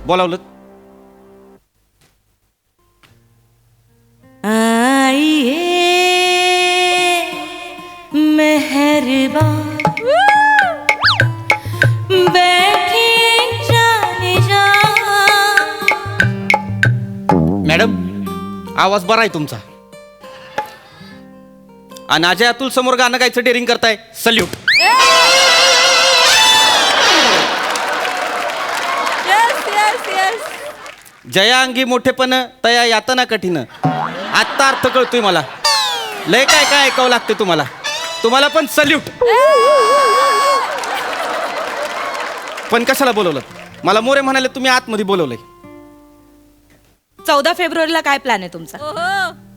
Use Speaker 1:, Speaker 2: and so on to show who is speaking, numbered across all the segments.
Speaker 1: बोलावलं.
Speaker 2: आइए मेहरबान बैठिए जाने जा.
Speaker 1: मॅडम आवाज बरा आहे तुमचा. आणि अजय अतुल समोर गाणं गायचं डेअरिंग करताय. सल्यूट. जया अंगी मोठेपण तया यातना कठीण. आत्ता अर्थ कळतोय मला. लय काय काय ऐकावं लागते तुम्हाला. तुम्हाला पण सल्यूट. पण कशाला बोलवलं? मला मोरे म्हणाले तुम्ही आतमध्ये बोलवलंय.
Speaker 2: 14 फेब्रुवारीला काय प्लॅन आहे तुमचा?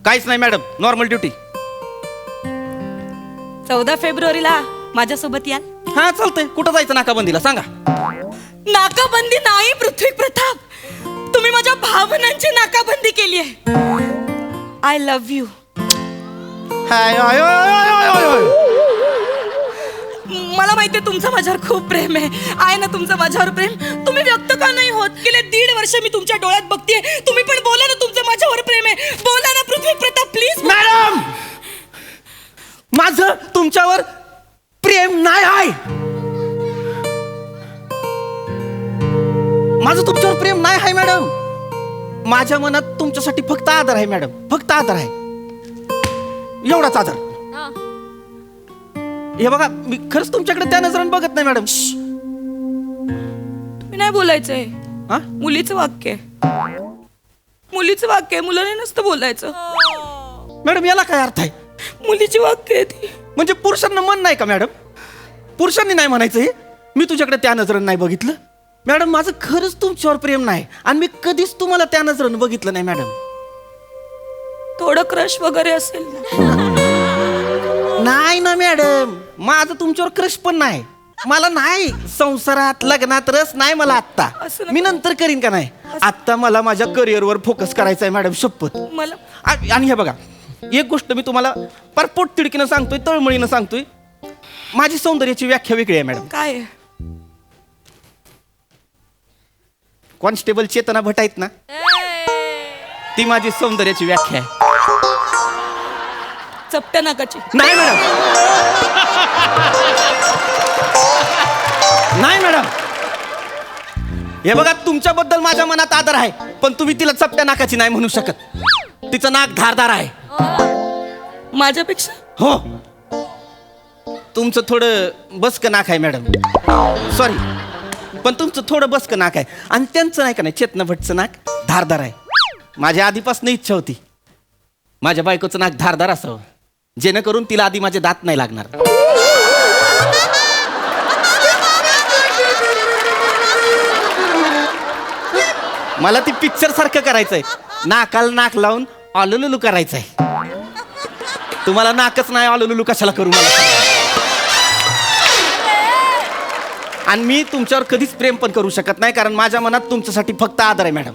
Speaker 1: काहीच नाही मॅडम, नॉर्मल ड्युटी.
Speaker 2: 14 फेब्रुवारीला माझ्यासोबत याल?
Speaker 1: हा चालतंय. कुठं जायचं नाकाबंदीला सांगा.
Speaker 2: नाकाबंदी नाही पृथ्वी प्रताप, तुम्ही माझ्या भावनांची नाकाबंदी केली आहे. I love you. मला माहितीये तुमचं माझ्यावर खूप प्रेम आहे. आहे ना तुमचं माझ्यावर प्रेम? तुम्ही व्यक्त का नाही होत? गेले 1.5 वर्ष मी तुमच्या डोळ्यात बघतेय. तुम्ही पण बोला ना, तुमचं माझ्यावर प्रेम आहे. बोला ना पृथ्वी प्रताप प्लीज.
Speaker 1: मॅडम माझं तुमच्यावर प्रेम नाही आहे. माझं तुमच्यावर प्रेम नाही आहे मॅडम. माझ्या मनात तुमच्यासाठी फक्त आदर आहे मॅडम. फक्त आदर आहे, एवढाच आदर. हे बघा मी खरंच तुमच्याकडे त्या नजरेने बघत नाही मॅडम.
Speaker 2: तुम्ही नाही बोलायचंय.
Speaker 1: हा
Speaker 2: मुलीचं वाक्य आहे. मुलीचं वाक्य आहे, मुलाने नसतं बोलायचं.
Speaker 1: मॅडम याला काय अर्थ आहे?
Speaker 2: मुलीची वाक्य आहे ती.
Speaker 1: म्हणजे पुरुषांना मन नाही का मॅडम? पुरुषांनी नाही म्हणायचं हे? मी तुझ्याकडे त्या नजरेने नाही बघितलं मॅडम. माझं खरंच तुमच्यावर प्रेम नाही आणि मी कधीच तुम्हाला त्या नजरेने बघितलं नाही मॅडम.
Speaker 2: थोडं क्रश वगैरे असेल ना?
Speaker 1: नाही ना मॅडम, माझं तुमच्यावर क्रश पण नाही. मला नाही संसारात लग्नात रस नाही मला आत्ता.
Speaker 2: असं
Speaker 1: मी नंतर करीन का नाही. आत्ता मला माझ्या करिअरवर फोकस करायचा आहे मॅडम, शपथ.
Speaker 2: मला
Speaker 1: आणि हे बघा एक गोष्ट मी तुम्हाला पर पोटतिडकीनं सांगतोय, तळमळीनं सांगतोय. माझी सौंदर्याची व्याख्या वेगळी आहे मॅडम.
Speaker 2: काय आहे?
Speaker 1: कॉन्स्टेबल चेतना भट आहेत ना, ती माझी सौंदर्याची व्याख्या आहे.
Speaker 2: चपट्या नाकाची
Speaker 1: नाही मॅडम, नाही मॅडम. हे बघा तुमच्याबद्दल माझ्या मनात आदर आहे, पण तुम्ही तिला चपट्या नाकाची नाही म्हणू शकत. तिचं नाक धारदार आहे.
Speaker 2: माझ्यापेक्षा?
Speaker 1: हो, तुमचं थोडं बसकं नाक आहे मॅडम. सॉरी, पण तुमचं थोडं बसकं नाक आहे. आणि त्यांचं नाही का नाही, चेतना भटचं नाक धारदार आहे. माझ्या आधीपासून इच्छा होती माझ्या बायकोचं नाक धारदार असावं, जेणेकरून तिला आधी माझे दात नाही लागणार. मला ती पिक्चर सारखं करायचंय. नाकाला नाक लावून ऑलुलुलू करायचंय. तुम्हाला नाकच नाही, ऑलुलुलू कशाला करू मला. आणि मी तुमच्यावर कधीच प्रेम पण करू शकत नाही, कारण माझ्या मनात तुमच्यासाठी फक्त आदर आहे मॅडम.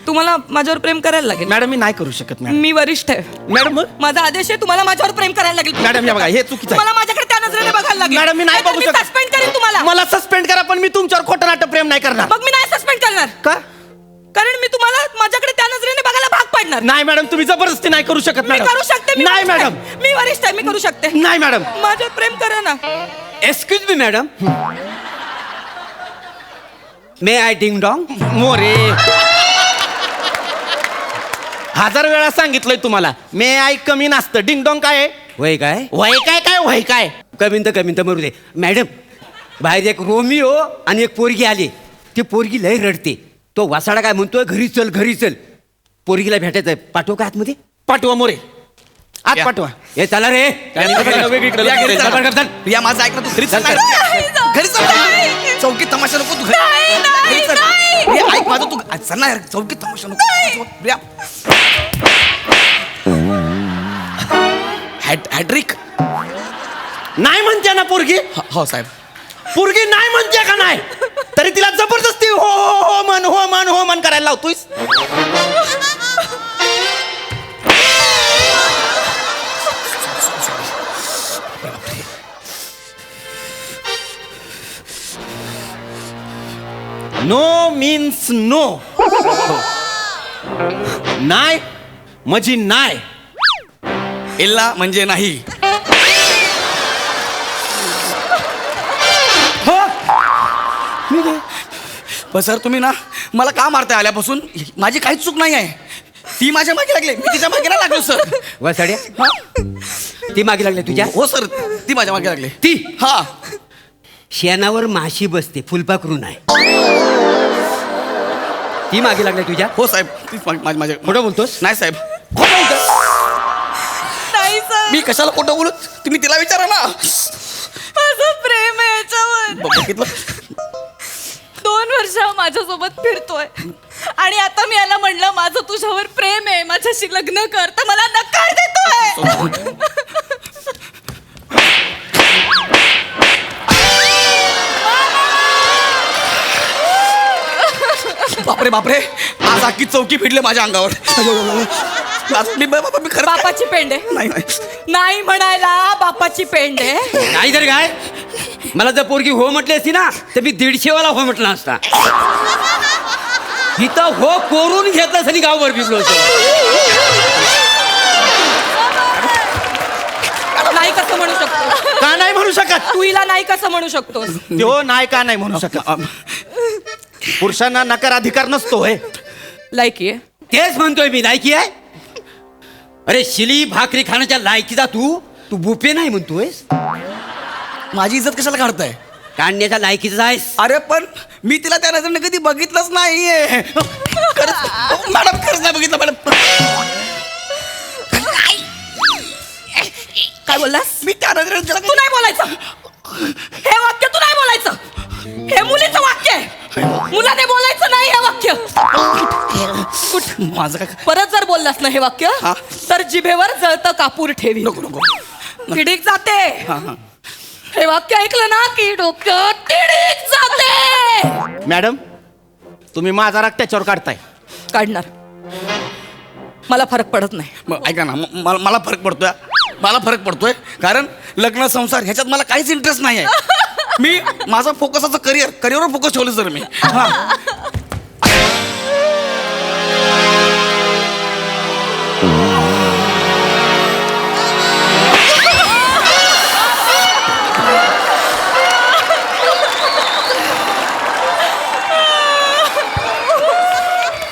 Speaker 2: तुम्हाला माझ्यावर प्रेम करायला लागेल.
Speaker 1: मॅडम मी नाही करू शकत मॅडम.
Speaker 2: मी वरिष्ठ आहे
Speaker 1: मॅडम
Speaker 2: माझा आदेश आहे. तुम्हाला माझ्यावर प्रेम करायला लागेल.
Speaker 1: मॅडम या बघा हे चुकीचं
Speaker 2: मला
Speaker 1: आहे.
Speaker 2: माझ्याकडे त्या नजरेने बघायला लागेल.
Speaker 1: मॅडम मी नाही बघू शकत.
Speaker 2: सस्पेंड करेन तुम्हाला.
Speaker 1: मला सस्पेंड करा, पण मी तुमच्यावर खोटं नाटक प्रेम नाही करणार.
Speaker 2: मग मी नाही सस्पेंड करणार.
Speaker 1: का?
Speaker 2: कारण मी तुम्हाला माझ्याकडे त्या नजरेने बघायला भाग पाडणार.
Speaker 1: नाही मॅडम, तुम्ही जबरदस्ती नाही करू शकत
Speaker 2: मी
Speaker 1: मॅडम.
Speaker 2: करू शकते.
Speaker 1: नाही मॅडम,
Speaker 2: मी वरिष्ठ आहे, मी करू शकते.
Speaker 1: नाही मॅडम.
Speaker 2: माझ्यावर प्रेम करा ना.
Speaker 3: Excuse me madam, may I ding dong?
Speaker 1: More 1000 वेळा सांगितलंय तुम्हाला, मे आय कमी नसतं. डिंगडॉंग काय आहे?
Speaker 3: वय काय?
Speaker 1: वय काय काय वय काय?
Speaker 3: कमीन तर मरू दे मॅडम. बाहेर एक रोमिओ आणि एक पोरगी आली. ती पोरगी लय रडते. तो वासाडा काय म्हणतोय, घरी चल घरी चल. पोरगीला भेटायचंय. पाठवू का आतमध्ये?
Speaker 1: पाठवा मोरे, आत
Speaker 3: या.
Speaker 1: पाठवा.
Speaker 3: हे चला रे.
Speaker 1: वेगळीकडे
Speaker 3: या घरी चल.
Speaker 4: प्रिया माझं ऐक ना, तू घरी चल. घरी चल. चौकीत तमाशा नको तू. घरी चल. प्रिया ऐक माझं, तू चल ना यार, चौकीत तमाशा नको. प्रिया हॅड्रिक
Speaker 1: नाही म्हणते ना पोरगी.
Speaker 4: हो साहेब.
Speaker 1: पोरगी नाही म्हणते का नाही, तरी तिला जबरदस्ती हो हो हो मन हो मन हो मन करायला लावतोयस. No means no. नाय म्हणजे नाय.
Speaker 4: इल्ला म्हणजे नाही.
Speaker 1: हो
Speaker 4: पण सर तुम्ही ना मला का मारताय आल्यापासून? माझी काहीच चूक नाही आहे. ती माझ्या मागे लागली, मी तिच्या मागे नाही लागलो सर.
Speaker 3: वसाड्या
Speaker 4: हा?
Speaker 3: ती मागे लागली तुझ्या?
Speaker 4: हो सर, ती माझ्या मागे लागली.
Speaker 3: ती
Speaker 4: हा.
Speaker 3: शेणावर माशी बसते, फुलपाखरू नाही. ती मागे लागली तुझ्या?
Speaker 4: हो साहेब, ती माझ्या
Speaker 3: खोटं बोलतोस?
Speaker 4: नाही साहेब, खोटं बोलतोय.
Speaker 2: नाही सर,
Speaker 4: मी कशाला खोटं बोलू? तुम्ही तिला विचारा ना.
Speaker 2: माझं प्रेम आहे याच्यावर.
Speaker 4: बघितलं?
Speaker 2: 2 वर्ष माझ्यासोबत फिरतोय आणि आता मी याला म्हणलं माझं तुझ्यावर प्रेम आहे, माझ्याशी लग्न कर, तर मला नकार देतोय.
Speaker 4: बापरे बापरे, आज अख्खी चौकी फिरले माझ्या अंगावर. आज मी खरं
Speaker 2: बापाची पेंड आहे.
Speaker 4: नाही नाही.
Speaker 2: नाही म्हणायला बापाची पेंड आहे.
Speaker 3: नाही तर काय, मला जर पोरगी हो म्हटली असती ना तर मी 150 वाला हो म्हटला असता. इथं हो कोरून घेतला आणि गावभर फिरलो होतो.
Speaker 2: नाही कसं म्हणू शकतो?
Speaker 1: का नाही म्हणू शकत?
Speaker 2: तू हिला नाही कसं म्हणू शकतोस?
Speaker 1: तो नाही का नाही म्हणू शकत? पुरुषांना नकार अधिकार नसतो होय.
Speaker 2: लायकी आहे.
Speaker 3: तेच म्हणतोय मी, लायकी आहे. अरे शिली भाकरी खाण्याच्या लायकीचा तू बुफे नाही म्हणतोय.
Speaker 4: माझी इज्जत कशाला काढताय?
Speaker 3: काढण्याच्या लायकीचा आहेस.
Speaker 4: अरे पण मी तिला त्या नजरेने कधी बघितलंच नाहीये. खरंच मॅडम, खरंच नाही बघितलं मॅडम.
Speaker 2: काय बोललास?
Speaker 4: मी त्या नजरेने
Speaker 2: तू नाही बोलायचं. हे वाक्य तू नाही बोलायचं. हे मुलीचं वाक्य आहे. मुलाने बोलायचं नाही हे वाक्य.
Speaker 4: माझं काय?
Speaker 2: परत जर बोललास ना हे वाक्य
Speaker 4: हा.
Speaker 2: तर जिभेवर जळतं कापूर ठेवी.
Speaker 4: नको नको.
Speaker 2: किडीक जाते.
Speaker 4: हा हा.
Speaker 2: हे वाक्य ऐकलं ना की डोक्यात किडीक जाते.
Speaker 1: मॅडम, तुम्ही माझा राग त्याच्यावर काढताय.
Speaker 2: काढणार. मला फरक पडत नाही.
Speaker 4: मग ऐका ना, मला फरक पडतोय. मला फरक पडतोय कारण लग्न संसार ह्याच्यात मला काहीच इंटरेस्ट नाही आहे. मी माझा फोकसाचं करिअरवर फोकस ठेवलं सर मी. हा.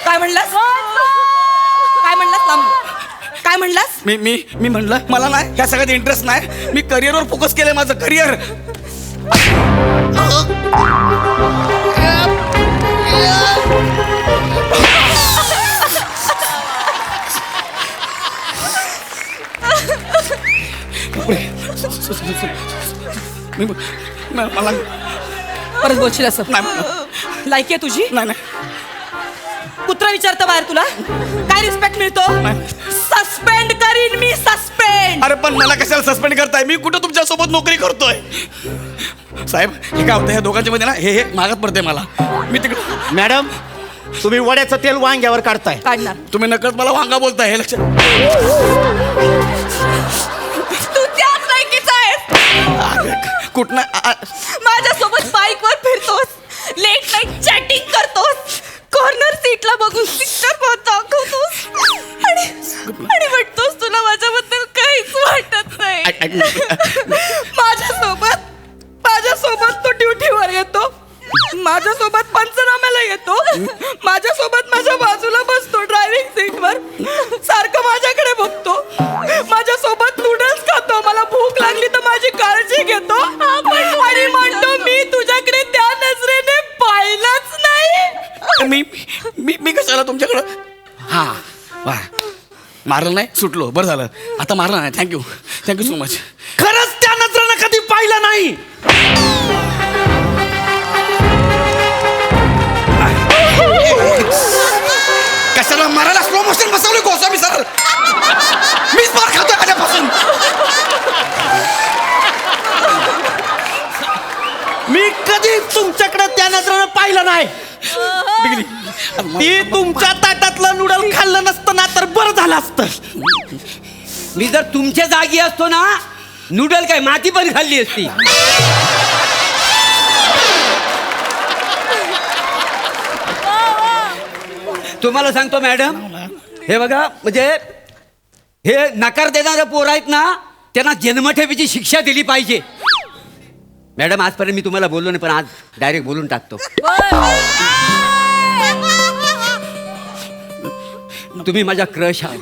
Speaker 2: काय म्हणलास? काय म्हणलास? लांब. काय म्हणलास?
Speaker 4: मी म्हणलं मला नाही ह्या सगळ्यात इंटरेस्ट नाही. मी करिअरवर फोकस केलंय, माझं करिअर. मला
Speaker 2: परत बोलशील असं?
Speaker 4: नाही
Speaker 2: लायकी आहे तुझी?
Speaker 4: नाही.
Speaker 2: कुत्रा विचारतं बाहेर तुला काय रिस्पेक्ट मिळतो? सस्पेंड करीन मी, सस्पेंड.
Speaker 4: अरे पण मला कशाला सस्पेंड करताय? मी कुठं तुमच्या सोबत नोकरी करतोय? साहेब हे काय होतं, ह्या दोघांच्या मध्ये ना हे मागत पडते मला. मी तिकडे.
Speaker 1: मॅडम, तुम्ही वड्याचं तेल वांग्यावर काढताय.
Speaker 2: काढणार.
Speaker 4: तुम्ही नकळत मला वांगा बोलताय, हे लक्षात.
Speaker 2: तू त्याच लायकीचा आहेस.
Speaker 4: कुठनं
Speaker 2: माझ्यासोबत बाईकवर फिरतोस, लेट नाईट चॅटिंग करतोस, कॉर्नर सीटला बघून पिक्चर दाखवतोस आणि वाटतोस तुला माझ्याबद्दल काहीच वाटत नाही. माझ्यासोबत तो ड्युटीवर येतो, माझ्यासोबत पंचनाम्याला येतो, माझ्यासोबत माझ्या बाजूला बसतो ड्रायव्हिंग सीटवर, सारखं माझ्याकडे बघतो, माझ्यासोबत नूडल्स खातो, मला भूक लागली तर माझी काळजी घेतो आणि म्हणतो मी तुझ्याकडे त्या नजरेने पाहिलंच नाही.
Speaker 4: मी कशाला तुमच्याकडं? हा वा, मारलं नाही, सुटलो, बरं झालं. आता मारलं नाही. Thank you so much.
Speaker 1: खरंच त्या नजरेनं कधी पाहिलं नाही.
Speaker 4: कशाला मारायला स्लो मोशन बसवलं गोसावी सर? मीच मार खातोय आल्यापासून.
Speaker 1: मी कधी तुमच्याकडे त्या नजरेनं पाहिलं नाही. ती तुमच्या ताटातलं नूडल खाल्लं नसतं ना तर बरं झालं असतं.
Speaker 3: मी जर तुमच्या जागी असतो ना, नूडल काय माती पण खाल्ली असती. तुम्हाला सांगतो मॅडम, हे बघा म्हणजे हे नकार देणारे पोर आहेत ना, त्यांना जन्मठेपेची शिक्षा दिली पाहिजे. मॅडम आजपर्यंत मी तुम्हाला बोललो नाही, पण आज डायरेक्ट बोलून टाकतो. तुम्ही माझा क्रश आहात.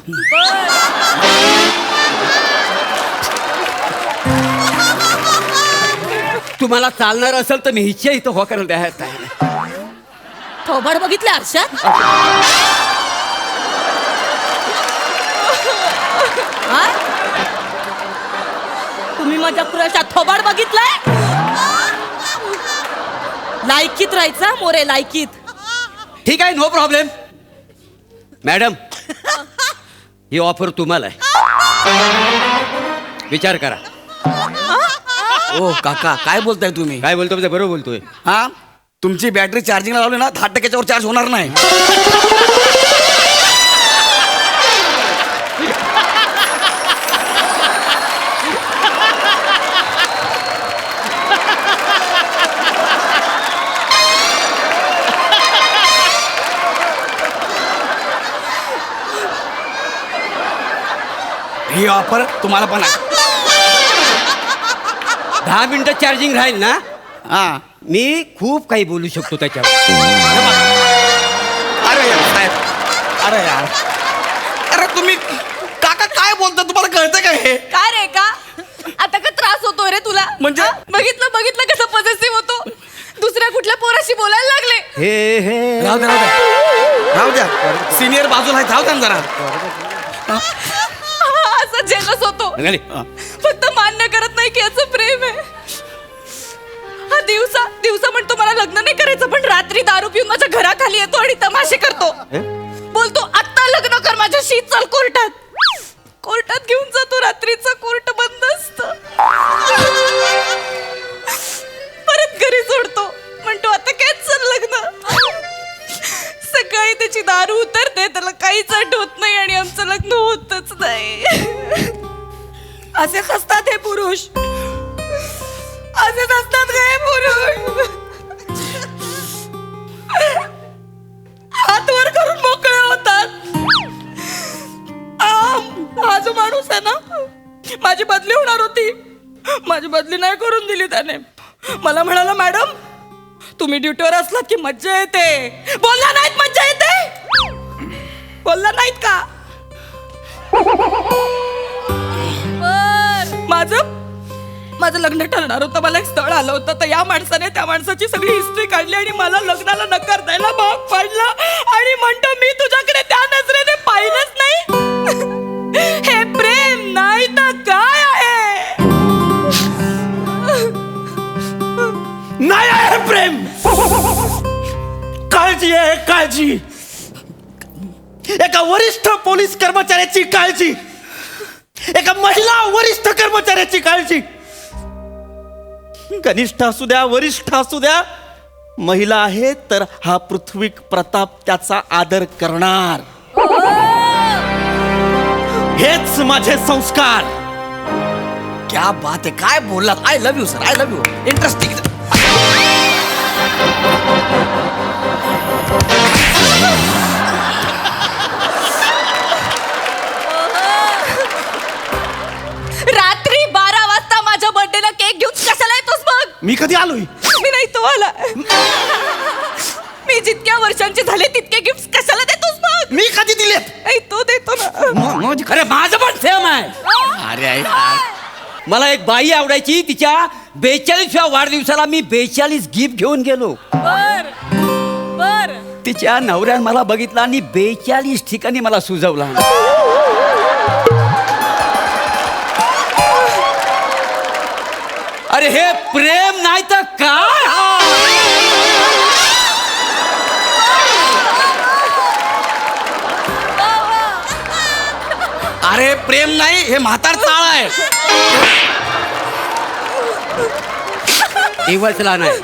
Speaker 3: तुम्हाला चालणार असेल तर मी हिच्या इथं हो करायला तयार आहे.
Speaker 2: थोबाड बघितलं आरशात? हा? तुम्ही माझ्या क्रशात थोबाड बघितलाय? लायकीत राहायचा मोरे, लायकीत.
Speaker 3: ठीक आहे, नो प्रॉब्लेम. मॅडम ही ऑफर तुम्हाला आहे, विचार करा.
Speaker 4: ओ काका, काय बोलताय तुम्ही?
Speaker 3: काय बोलतो ते बरोबर बोलतोय.
Speaker 4: हा, तुमची बॅटरी चार्जिंगला लावली ना, 10% वर चार्ज होणार नाही. ही ऑफर तुम्हाला पण आहे.
Speaker 3: 10 मिनिटं चार्जिंग राहील ना,
Speaker 4: हा.
Speaker 3: मी खूप काही बोलू शकतो त्याच्यावर.
Speaker 4: अरे यार साहेब, अरे यार, अरे तुम्ही काका काय बोलता, तुम्हाला कळतं काय हे?
Speaker 2: काय रे का आता का त्रास होतोय रे तुला?
Speaker 4: म्हणजे?
Speaker 2: हा? बघितलं कसं पॉझिटिव्ह होतो. दुसऱ्या कुठल्या पोराशी बोलायला लागले.
Speaker 3: हे हे
Speaker 4: राहू द्या, राहू द्या. सिनियर बाजूला आहे, राहू द्या ना जरा.
Speaker 2: असं जेलस होतो,
Speaker 3: नाही.
Speaker 2: फक्त मान्य करत नाही की याचं प्रेम आहे. हा दिवसा म्हणतो मला लग्न नाही करायचं, पण रात्री दारू पिऊन माझ्या घराखाली येतो आणि तमाशे करतो. बोलतो आत्ता लग्न कर माझ्याशी, चल कोर्टात घेऊन जातो. रात्रीचं कोर्ट बंद असतं. परत घरी सोडतो, म्हणतो आता कॅन्सल लग्न. सकाळी त्याची दारू उतरते, त्याला काहीच आठवत नाही आणि आमचं लग्न होतच नाही. असेच असतात हे पुरुष, असेच असतात हे पुरुष. हात वर करून मोकळे होतात. हा जो माणूस आहे ना, माझी बदली होणार होती, माझी बदली नाही करून दिली त्याने. मला म्हणाला मॅडम तुम्ही ड्युटीवर असलात की मज्जा येते. बोलला नाहीत मज्जा येते, बोलला नाहीत का? माझं लग्न ठरणार होतं, मला एक स्थळ आलं होतं, तर या माणसाने त्या माणसाची सगळी हिस्ट्री काढली आणि मला लग्नाला नकार द्यायला भाग पाडला आणि म्हणतो मी तुझ्याकडे त्या नजरेने पाहिलंच नाही. हे प्रेम नाही तर काय आहे?
Speaker 1: नाही आहे प्रेम, काळजी आहे काळजी. एका वरिष्ठ पोलीस कर्मचाऱ्याची काळजी, एका महिला वरिष्ठ कर्मचाऱ्याची काळजी. कनिष्ठ असू द्या वरिष्ठ असू द्या, महिला आहे तर हा पृथ्वी प्रताप त्याचा आदर करणार. हेच माझे संस्कार.
Speaker 4: क्या बात आहे, काय बोललात. I love you sir, I love you. Interesting.
Speaker 2: रात्री 12 वाजता माझ्या बर्थडेला केक घेऊन कशाला येतोस मग?
Speaker 1: मी कधी आलोय?
Speaker 2: मी नाही तो आला. मी जितक्या वर्षांची झाले तितके गिफ्ट कशाला देतोस मग?
Speaker 1: मी कधी दिलेत?
Speaker 2: नाही तो देतो ना.
Speaker 3: खरं माझं पण सेम आहे.
Speaker 4: अरे यार,
Speaker 3: मला एक बाई आवडायची, तिच्या 42व्या वाढदिवसाला मी 42 गिफ्ट घेऊन गेलो.
Speaker 2: बर
Speaker 3: तिच्या नवऱ्यानं मला बघितला आणि 42 ठिकाणी मला सुजवला. अरे हे प्रेम नाही तर काय?
Speaker 4: अरे प्रेम नाही, हे म्हातार चाळ आहे.
Speaker 3: दिवसला नाही.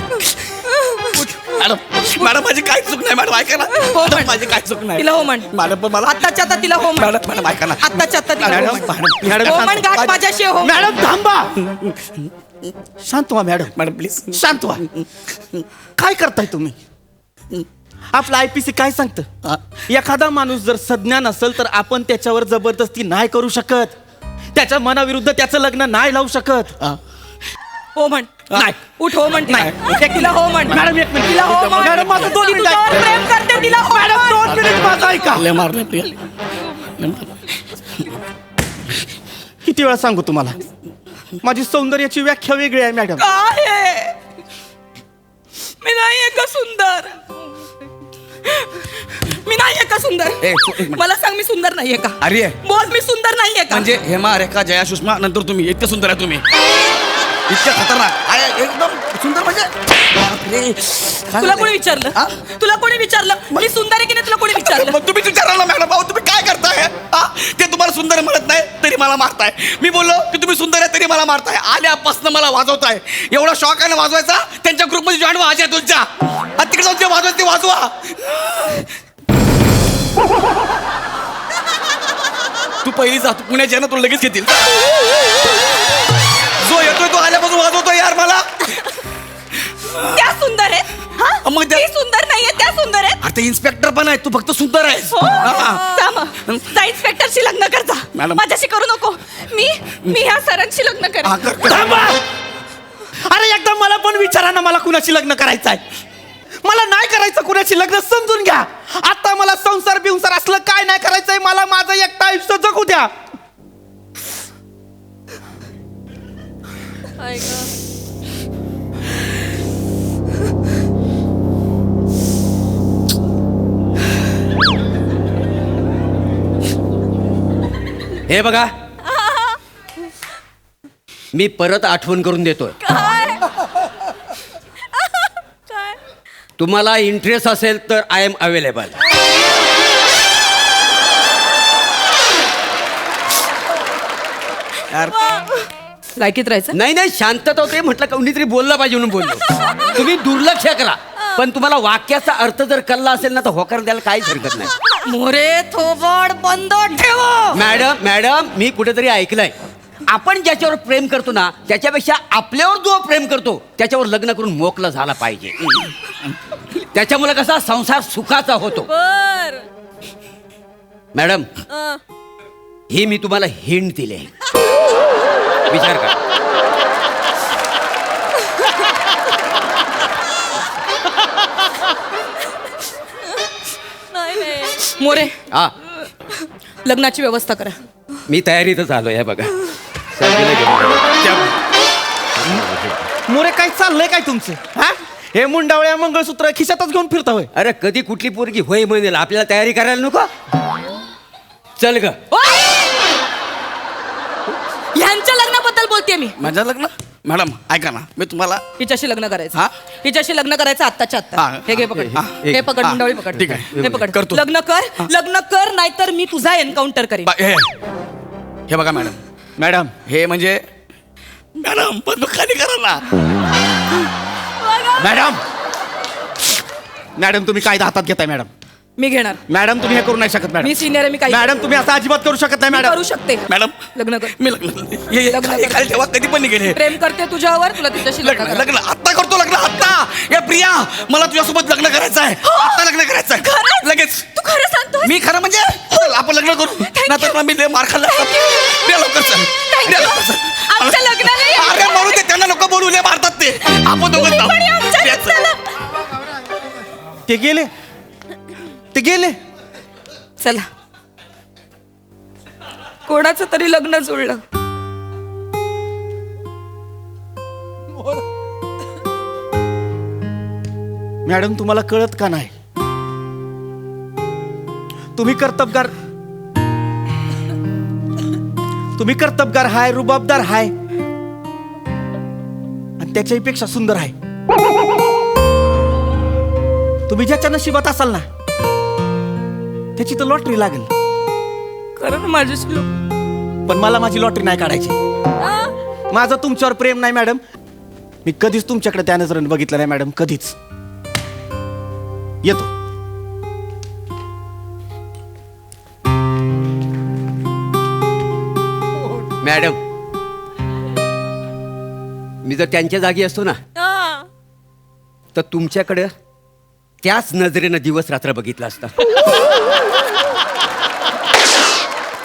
Speaker 4: मॅडम मॅडम माझी काय चूक नाही. मॅडम ऐका ना, माझी काय चूक नाही.
Speaker 2: तिला हो म्हण.
Speaker 4: मॅडम पण मला
Speaker 2: आत्ताच्या आता तिला हो म्हण.
Speaker 4: मॅडम मॅडम ऐका ना.
Speaker 2: आत्ताच्या आता तिला हो
Speaker 1: मॅडम,
Speaker 2: म्हण.
Speaker 1: मॅडम,
Speaker 2: हो म्हण, गाठ माझ्याशी हो.
Speaker 1: मॅडम थांबा. शांत व्हा मॅडम,
Speaker 4: मॅडम प्लीज
Speaker 1: शांत व्हा. काय करताय तुम्ही? आपलं IPC काय सांगतं
Speaker 4: हा?
Speaker 1: एखादा माणूस जर सज्ञान नसेल तर आपण त्याच्यावर जबरदस्ती नाही करू शकत, त्याच्या मनाविरुद्ध त्याचं लग्न नाही लावू शकत.
Speaker 4: हा.
Speaker 2: हो म्हण.
Speaker 1: नाही.
Speaker 2: उठ हो म्हण तिला.
Speaker 1: नाही.
Speaker 2: तिला हो म्हण.
Speaker 1: मॅडम, एक मिनिट.
Speaker 2: तिला हो म्हण.
Speaker 1: मॅडम, माझं 2
Speaker 2: ती
Speaker 1: मिनिटं
Speaker 2: तुझ्यावर
Speaker 1: ऐका.
Speaker 2: प्रेम करते, तिला हो
Speaker 1: मॅडम,
Speaker 2: म्हण.
Speaker 1: 2 मिनिट माझं ऐका.
Speaker 4: लय मारले प्रिया. लय मारले.
Speaker 1: किती वेळा सांगू तुम्हाला, माझी सौंदर्याची व्याख्या वेगळी आहे मॅडम.
Speaker 2: काय आहे? मी नाहीये का सुंदर? मी नाहीये का सुंदर?
Speaker 4: ए, एक मिनिट.
Speaker 2: मला सांग, मी सुंदर नाहीये का?
Speaker 4: अरे
Speaker 2: बोल, मी सुंदर नाहीये का?
Speaker 4: म्हणजे हेमा, रेखा, जया, सुषमा नंतर तुम्ही इतके सुंदर आहे तुम्ही, इतके खतरनाक आहे, एकदम सुंदर म्हणजे बापरे. काय
Speaker 2: तुला
Speaker 4: झालंय?
Speaker 2: कोणी विचारलं?
Speaker 4: हा?
Speaker 2: तुला कोणी विचारलं मी सुंदर आहे की नाही? तुला कोणी विचारलं?
Speaker 4: मग तुम्ही विचाराल ना मॅडम, अहो तुम्ही काय करताय? हा? ते तुम्हाला सुंदर म्हणत नाही तरी मला मारताय. मी बोललो की तुम्ही सुंदर आहे तरी मला मारताय. आल्यापासून मला वाजवताय. एवढा शॉक आहे ना वाजवायचा, त्यांच्या ग्रुपमध्ये जॉईन व्हा अजय तुमच्या. आणि तिकडे जाऊन जे वाजवायचं ते वाजवा. तू पहिली जा, तू पुण्याची आहे ना, तुला लगेच घेतील. जो येतोय तो आल्यापासून वाजवतोय यार मला.
Speaker 2: त्या सुंदर आहेत. हा?
Speaker 4: मग त्या-
Speaker 2: ती सुंदर नाहीये, त्या सुंदर आहेत.
Speaker 4: अरे ते इन्स्पेक्टर पण आहे, तू फक्त सुंदर आहेस.
Speaker 2: हो.
Speaker 4: हा.
Speaker 2: जा मग. जा इन्स्पेक्टरशी लग्न कर जा.
Speaker 4: मॅडम.
Speaker 2: माझ्याशी करू नको. मी ह्या सरांशी लग्न
Speaker 4: हा,
Speaker 2: करेन.
Speaker 4: कर, कर.
Speaker 1: थांबा. अरे एकदा मला पण विचारा ना, मला कुणाशी लग्न करायचं आहे. मला नाही करायचं कुणाशी लग्न, समजून घ्या. आता मला संसार बिंसार असलं काय नाही करायचंय. मला माझं एकटा आयुष्य जगू द्या.
Speaker 3: हे बघा, मी परत आठवण करून देतोय. तुम्हाला इंटरेस्ट असेल तर आय एम अवेलेबल.
Speaker 4: यार
Speaker 2: लायकीत राहायचं.
Speaker 3: नाही नाही, शांतता होते म्हटलं, कोणीतरी बोललं पाहिजे म्हणून बोललो. तुम्ही दुर्लक्ष करा, पण तुम्हाला वाक्याचा अर्थ जर कळला असेल ना तर होकार द्यायला काहीच हरकत नाही.
Speaker 2: मोरे थोबड बंद ठेव.
Speaker 3: मॅडम मॅडम, मी कुठेतरी ऐकलंय, आपण ज्याच्यावर प्रेम करतो ना त्याच्यापेक्षा आपल्यावर जो प्रेम करतो त्याच्यावर लग्न करून मोकळं झाला पाहिजे. त्याच्यामुळे कसा संसार सुखाचा होतो.
Speaker 2: बर.
Speaker 3: मॅडम, हे मी तुम्हाला हिंट दिले, विचार करा.
Speaker 2: मोरे,
Speaker 3: हा,
Speaker 2: लग्नाची व्यवस्था करा.
Speaker 3: मी तयारीतच आलोय. हे बघा, सर्दीला घेऊन.
Speaker 1: मोरे, काय चाललंय काय तुमचं? हा, हे मुंडावळ्या मंगळसूत्र खिशातच घेऊन फिरता होय?
Speaker 3: अरे कधी कुठली पोरगी होय म्हणेल, आपल्याला तयारी करायला नको. चल ग.
Speaker 2: ह्यांच्या लग्नाबद्दल बोलते मी.
Speaker 4: माझं लग्न? मॅडम ऐका ना, मी तुम्हाला
Speaker 2: हिच्याशी लग्न करायचं.
Speaker 4: हा?
Speaker 2: हिच्याशी लग्न करायचं आत्ताच्या आत्ता.
Speaker 4: हा.
Speaker 2: हे घे पकड.
Speaker 4: हा.
Speaker 2: हे पकड,
Speaker 4: हा.
Speaker 2: मुंडावळी पकड.
Speaker 4: ठीक आहे.
Speaker 2: हे पकड.
Speaker 4: करतो.
Speaker 2: लग्न कर नाहीतर मी तुझा एन्काउंटर करेन.
Speaker 4: हे बघा मॅडम,
Speaker 1: मॅडम,
Speaker 4: हे म्हणजे मॅडम पण खाली करा ना.
Speaker 1: मॅडम, मॅडम तुम्ही कायदा हातात घेताय. मॅडम,
Speaker 2: मी घेणार.
Speaker 1: मॅडम तुम्ही हे करू नाही शकत. मॅडम,
Speaker 2: मी सिनियर आहे. मी काही
Speaker 1: मॅडम तुम्ही असं अजिबात करू शकत नाही.
Speaker 2: मी
Speaker 1: मॅडम,
Speaker 2: करू शकते.
Speaker 4: मॅडम
Speaker 2: लग्न कर.
Speaker 4: मी लग्न
Speaker 2: लग्न
Speaker 4: खाली
Speaker 2: कर.
Speaker 4: खाली ठेवा, कधी पण निघेल हे.
Speaker 2: प्रेम करते तुझ्यावर, तुला तिच्याशी लग्न
Speaker 4: लग्न
Speaker 2: करायचं.
Speaker 4: लग्न आत्ता करतो. लग्न आत्ता. या प्रिया, मला तुझ्यासोबत लग्न करायचं आहे. आत्ता लग्न करायचं आहे
Speaker 2: खरंच?
Speaker 4: लगेच.
Speaker 2: तू खरं सांगतोय?
Speaker 4: मी खरं म्हणजे चल, आपण लग्न करू. नाहीतर मी लय मार खाल्ला. प्रिया लवकर चल. प्रिया लवकर चल.
Speaker 2: आमच्या लग्नाला ये.
Speaker 4: अरे मरू दे, त्यांना लोक बोलू लय मारतात ते. आपण दोघं
Speaker 2: तुम्ही
Speaker 4: जाऊ.
Speaker 2: पण या आमच्या
Speaker 4: प्रिया, चल.
Speaker 2: लग्नाला.
Speaker 1: ते गेले, ते गेले.
Speaker 2: चला, कोणाचं तरी लग्न जुळलं.
Speaker 1: मॅडम, तुम्हाला कळत का नाही? तुम्ही कर्तबगार हाय, रुबाबदार हाय, आणि त्याच्याही पेक्षा सुंदर आहे. तुम्ही ज्याच्या नशिबात असाल ना त्याची तर लॉटरी लागेल.
Speaker 2: खरं ना माझ्याशी
Speaker 1: पण मला माझी लॉटरी नाही काढायची. माझं तुमच्यावर प्रेम नाही मॅडम. मी कधीच तुमच्याकडे त्या नजरेने बघितलं नाही मॅडम, कधीच. येतो.
Speaker 3: मॅडम, मी जर त्यांच्या जागी असतो ना तर तुमच्याकडे त्याच नजरेनं दिवस रात्र बघितला असता.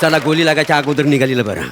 Speaker 3: चला गोली लागायच्या अगोदर निघालेलं बरं.